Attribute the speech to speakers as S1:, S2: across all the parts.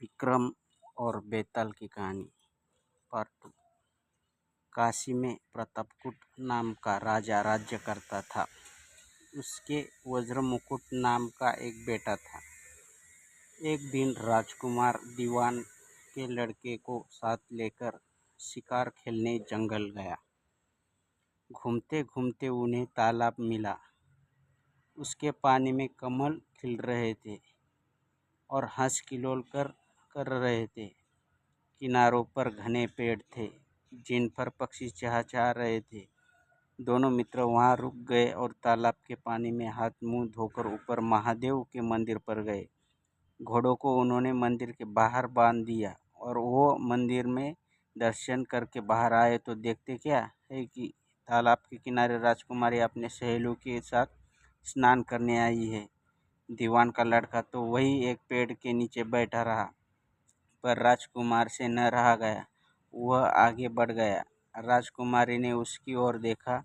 S1: विक्रम और बेताल की कहानी पार्ट 2। काशी में प्रतापकुट नाम का राजा राज्य करता था। उसके वज्र मुकुट नाम का एक बेटा था। एक दिन राजकुमार दीवान के लड़के को साथ लेकर शिकार खेलने जंगल गया। घूमते घूमते उन्हें तालाब मिला। उसके पानी में कमल खिल रहे थे और हंस किलोल कर रहे थे। किनारों पर घने पेड़ थे जिन पर पक्षी चहचहा रहे थे। दोनों मित्र वहां रुक गए और तालाब के पानी में हाथ मुंह धोकर ऊपर महादेव के मंदिर पर गए। घोड़ों को उन्होंने मंदिर के बाहर बांध दिया और वो मंदिर में दर्शन करके बाहर आए तो देखते क्या है कि तालाब के किनारे राजकुमारी अपने सहेलियों के साथ स्नान करने आई है। दीवान का लड़का तो वही एक पेड़ के नीचे बैठा रहा, पर राजकुमार से न रहा गया। वह आगे बढ़ गया। राजकुमारी ने उसकी ओर देखा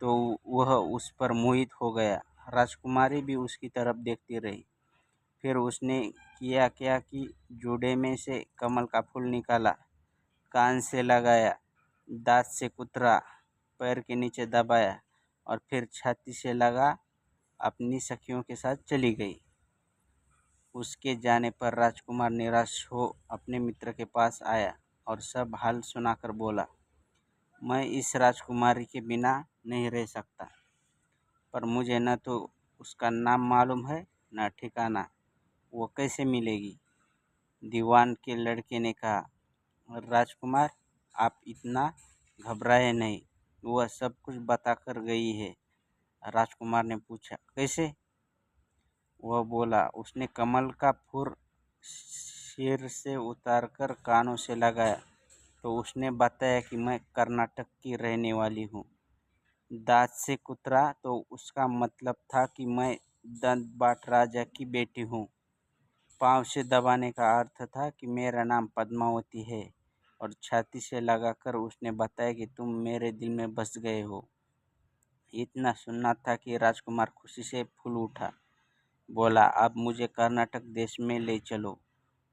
S1: तो वह उस पर मोहित हो गया। राजकुमारी भी उसकी तरफ देखती रही। फिर उसने किया क्या कि जूड़े में से कमल का फूल निकाला, कान से लगाया, दांत से कुतरा, पैर के नीचे दबाया और फिर छाती से लगा अपनी सखियों के साथ चली गई। उसके जाने पर राजकुमार निराश हो अपने मित्र के पास आया और सब हाल सुनाकर बोला, मैं इस राजकुमारी के बिना नहीं रह सकता, पर मुझे न तो उसका नाम मालूम है न ठिकाना। वो कैसे मिलेगी? दीवान के लड़के ने कहा, राजकुमार आप इतना घबराए नहीं, वह सब कुछ बताकर गई है। राजकुमार ने पूछा, कैसे? वह बोला, उसने कमल का फूल सिर से उतारकर कानों से लगाया तो उसने बताया कि मैं कर्नाटक की रहने वाली हूँ। दांत से कुतरा तो उसका मतलब था कि मैं दंतबाट राजा की बेटी हूँ। पाँव से दबाने का अर्थ था कि मेरा नाम पद्मावती है। और छाती से लगाकर उसने बताया कि तुम मेरे दिल में बस गए हो। इतना सुनना था कि राजकुमार खुशी से फूल उठा। बोला, अब मुझे कर्नाटक देश में ले चलो।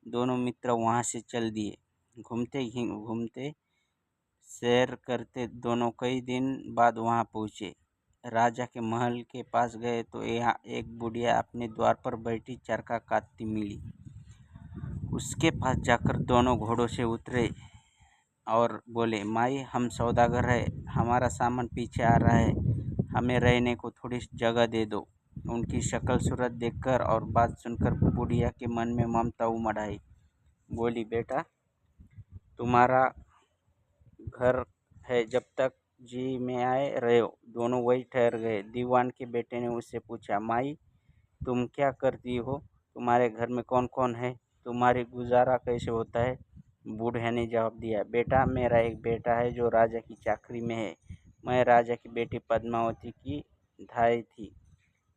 S1: दोनों मित्र वहाँ से चल दिए। घूमते घूमते सैर करते दोनों कई दिन बाद वहाँ पहुँचे। राजा के महल के पास गए तो यहाँ एक बुढ़िया अपने द्वार पर बैठी चरखा काटती मिली। उसके पास जाकर दोनों घोड़ों से उतरे और बोले, माई हम सौदागर है, हमारा सामान पीछे आ रहा है, हमें रहने को थोड़ी जगह दे दो। उनकी शक्ल सूरत देखकर और बात सुनकर बुढ़िया के मन में ममता उमड़ आई। बोली, बेटा तुम्हारा घर है, जब तक जी में आए रहो। दोनों वही ठहर गए। दीवान के बेटे ने उससे पूछा, माई तुम क्या करती हो? तुम्हारे घर में कौन कौन है? तुम्हारी गुजारा कैसे होता है? बूढ़े ने जवाब दिया, बेटा मेरा एक बेटा है जो राजा की चाकरी में है। मैं राजा की बेटी पद्मावती की धाई थी।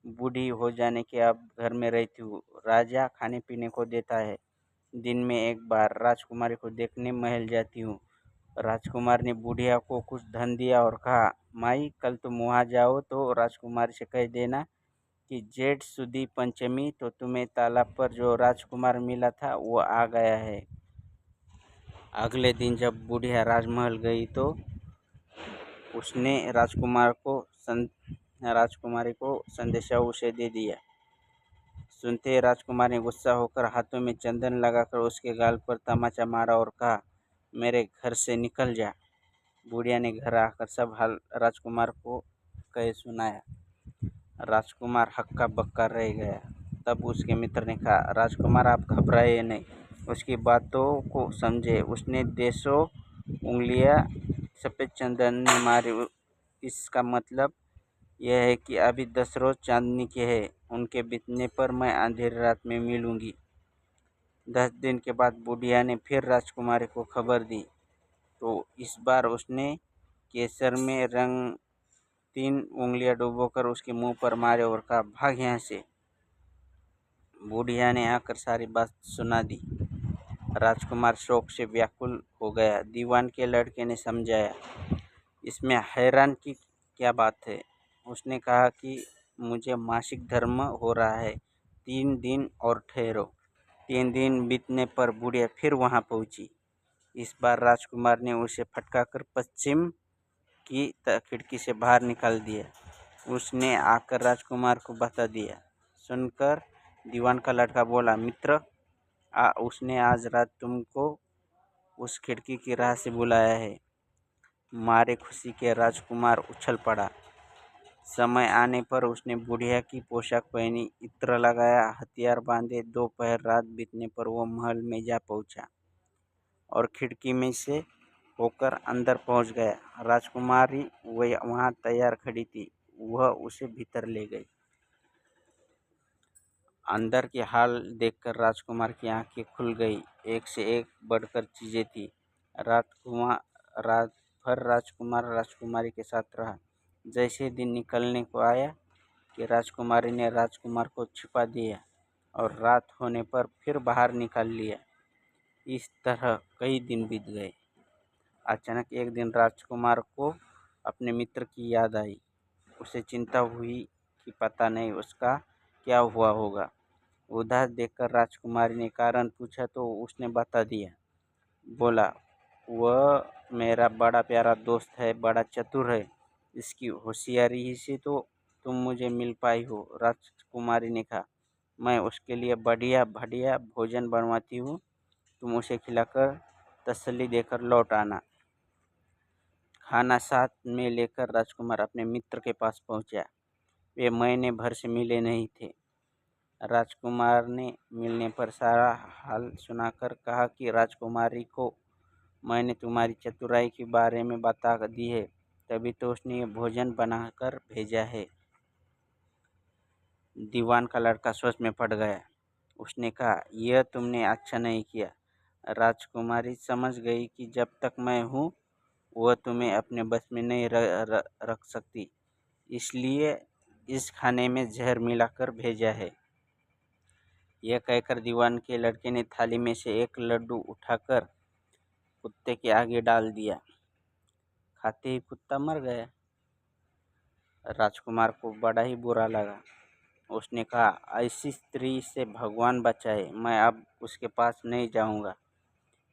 S1: बूढ़ी हो जाने के अब घर में रहती हूँ। राजा खाने पीने को देता है। दिन में एक बार राजकुमारी को देखने महल जाती हूँ। राजकुमार ने बुढ़िया को कुछ धन दिया और कहा, माई कल तुम वहाँ जाओ तो राजकुमारी से कह देना कि जेठ सुदी पंचमी तो तुम्हें तालाब पर जो राजकुमार मिला था वो आ गया है। अगले दिन जब बुढ़िया राजमहल गई तो उसने राजकुमारी को संदेशा उसे दे दिया। सुनते ही राजकुमार ने गुस्सा होकर हाथों में चंदन लगाकर उसके गाल पर तमाचा मारा और कहा, मेरे घर से निकल जा। बुढ़िया ने घर आकर सब हाल राजकुमार को कह सुनाया। राजकुमार हक्का बक्का रह गया। तब उसके मित्र ने कहा, राजकुमार आप घबराए नहीं, उसकी बातों को समझे। उसने देशों उंगलियां सफ़ेद चंदन ने मारी। इसका मतलब यह है कि अभी 10 रोज चांदनी के हैं। उनके बीतने पर मैं अंधेरी रात में मिलूंगी। 10 दिन के बाद बुढ़िया ने फिर राजकुमारी को खबर दी तो इस बार उसने केसर में रंग 3 उंगलियां डुबोकर उसके मुंह पर मारे और कहा, भाग यहाँ से। बुढ़िया ने आकर सारी बात सुना दी। राजकुमार शोक से व्याकुल हो गया। दीवान के लड़के ने समझाया, इसमें हैरान की क्या बात है? उसने कहा कि मुझे मासिक धर्म हो रहा है, 3 दिन और ठहरो। 3 दिन बीतने पर बुढ़िया फिर वहाँ पहुँची। इस बार राजकुमार ने उसे फटकारकर पश्चिम की खिड़की से बाहर निकाल दिया। उसने आकर राजकुमार को बता दिया। सुनकर दीवान का लड़का बोला, मित्र, उसने आज रात तुमको उस खिड़की की राह से बुलाया है। मारे खुशी के राजकुमार उछल पड़ा। समय आने पर उसने बुढ़िया की पोशाक पहनी, इत्र लगाया, हथियार बांधे। दोपहर रात बीतने पर वो महल में जा पहुंचा और खिड़की में से होकर अंदर पहुंच गया। राजकुमारी वहाँ तैयार खड़ी थी। वह उसे भीतर ले गई। अंदर के हाल देखकर राजकुमार की आंखें खुल गई। एक से एक बढ़कर चीजें थी। रात भर राजकुमार राजकुमारी के साथ रहा। जैसे दिन निकलने को आया कि राजकुमारी ने राजकुमार को छिपा दिया और रात होने पर फिर बाहर निकाल लिया। इस तरह कई दिन बीत गए। अचानक एक दिन राजकुमार को अपने मित्र की याद आई। उसे चिंता हुई कि पता नहीं उसका क्या हुआ होगा। उदास देखकर राजकुमारी ने कारण पूछा तो उसने बता दिया। बोला, वह मेरा बड़ा प्यारा दोस्त है, बड़ा चतुर है। इसकी होशियारी ही से तो तुम मुझे मिल पाई हो। राजकुमारी ने कहा, मैं उसके लिए बढ़िया बढ़िया भोजन बनवाती हूँ। तुम उसे खिलाकर तसल्ली देकर लौट आना। खाना साथ में लेकर राजकुमार अपने मित्र के पास पहुंचा। वे महीने भर से मिले नहीं थे। राजकुमार ने मिलने पर सारा हाल सुनाकर कहा कि राजकुमारी को मैंने तुम्हारी चतुराई के बारे में बता दी है, तभी तो उसने ये भोजन बनाकर भेजा है। दीवान का लड़का सोच में पड़ गया। उसने कहा, यह तुमने अच्छा नहीं किया। राजकुमारी समझ गई कि जब तक मैं हूँ वह तुम्हें अपने बस में नहीं रख सकती, इसलिए इस खाने में जहर मिलाकर भेजा है। यह कहकर दीवान के लड़के ने थाली में से एक लड्डू उठाकर कुत्ते के आगे डाल दिया। खाते ही कुत्ता मर गया। राजकुमार को बड़ा ही बुरा लगा। उसने कहा, ऐसी स्त्री से भगवान बचाए, मैं अब उसके पास नहीं जाऊंगा।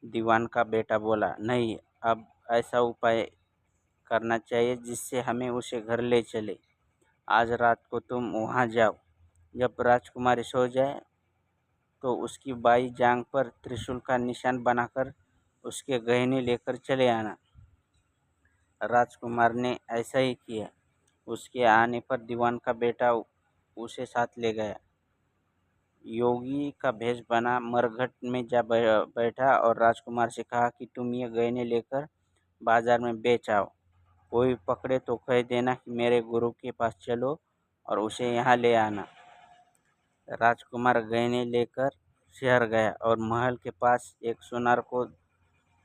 S1: दीवान का बेटा बोला, नहीं, अब ऐसा उपाय करना चाहिए जिससे हमें उसे घर ले चले। आज रात को तुम वहाँ जाओ। जब राजकुमारी सो जाए तो उसकी बाई जांघ पर त्रिशूल का निशान बनाकर उसके गहने लेकर चले आना। राजकुमार ने ऐसा ही किया। उसके आने पर दीवान का बेटा उसे साथ ले गया। योगी का भेष बना मरघट में जा बैठा और राजकुमार से कहा कि तुम ये गहने लेकर बाजार में बेच आओ। कोई पकड़े तो कह देना कि मेरे गुरु के पास चलो और उसे यहाँ ले आना। राजकुमार गहने लेकर शहर गया और महल के पास एक सुनार को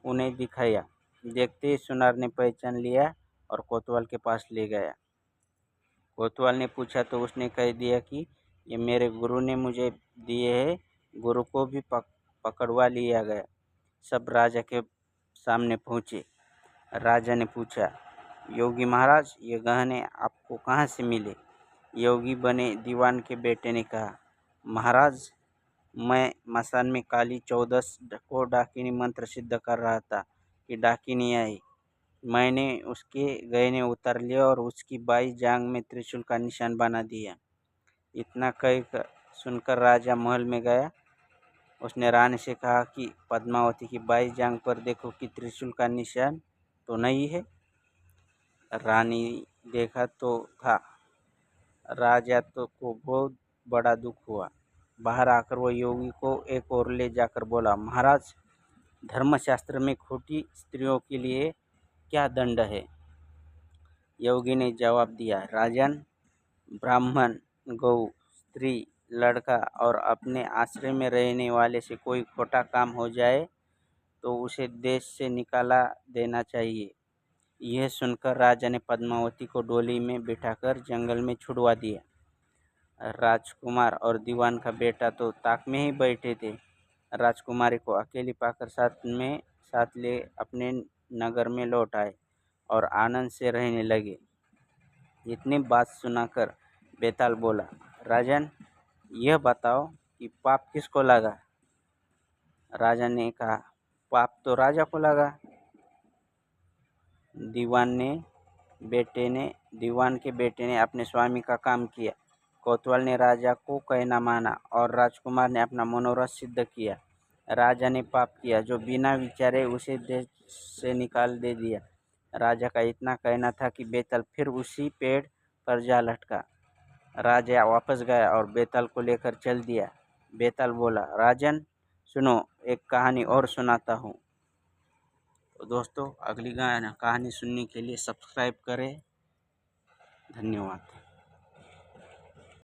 S1: उन्हें दिखाया। देखते ही सुनार ने पहचान लिया और कोतवाल के पास ले गया। कोतवाल ने पूछा तो उसने कह दिया कि ये मेरे गुरु ने मुझे दिए हैं। गुरु को भी पकड़वा लिया गया। सब राजा के सामने पहुँचे। राजा ने पूछा, योगी महाराज, ये गहने आपको कहाँ से मिले? योगी बने दीवान के बेटे ने कहा, महाराज, मैं मसान में काली 14 को डाकिनी मंत्र सिद्ध कर रहा था कि डाकिनी आई। मैंने उसके गहने उतार लिए और उसकी बाई जांघ में त्रिशूल का निशान बना दिया। इतना कह सुनकर राजा महल में गया। उसने रानी से कहा कि पद्मावती की बाई जांघ पर देखो कि त्रिशूल का निशान तो नहीं है। रानी देखा तो था। राजा को बहुत बड़ा दुख हुआ। बाहर आकर वो योगी को एक ओर ले जाकर बोला, महाराज, धर्मशास्त्र में खोटी स्त्रियों के लिए क्या दंड है? योगी ने जवाब दिया, राजन, ब्राह्मण, गौ, स्त्री, लड़का और अपने आश्रय में रहने वाले से कोई खोटा काम हो जाए तो उसे देश से निकाला देना चाहिए। यह सुनकर राजा ने पद्मावती को डोली में बिठाकर जंगल में छुड़वा दिया। राजकुमार और दीवान का बेटा तो ताक में ही बैठे थे। राजकुमारी को अकेली पाकर साथ ले अपने नगर में लौट आए और आनंद से रहने लगे। इतनी बात सुनाकर बेताल बोला, राजन, यह बताओ कि पाप किसको लगा? राजा ने कहा, पाप तो राजा को लगा। दीवान के बेटे ने अपने स्वामी का काम किया। कोतवाल ने राजा को कहना माना और राजकुमार ने अपना मनोरथ सिद्ध किया। राजा ने पाप किया जो बिना विचारे उसे देश से निकाल दे दिया। राजा का इतना कहना था कि बेताल फिर उसी पेड़ पर जा लटका। राजा वापस गया और बेताल को लेकर चल दिया। बेताल बोला, राजन सुनो, एक कहानी और सुनाता हूँ। तो दोस्तों, अगली कहानी सुनने के लिए सब्सक्राइब करें। धन्यवाद।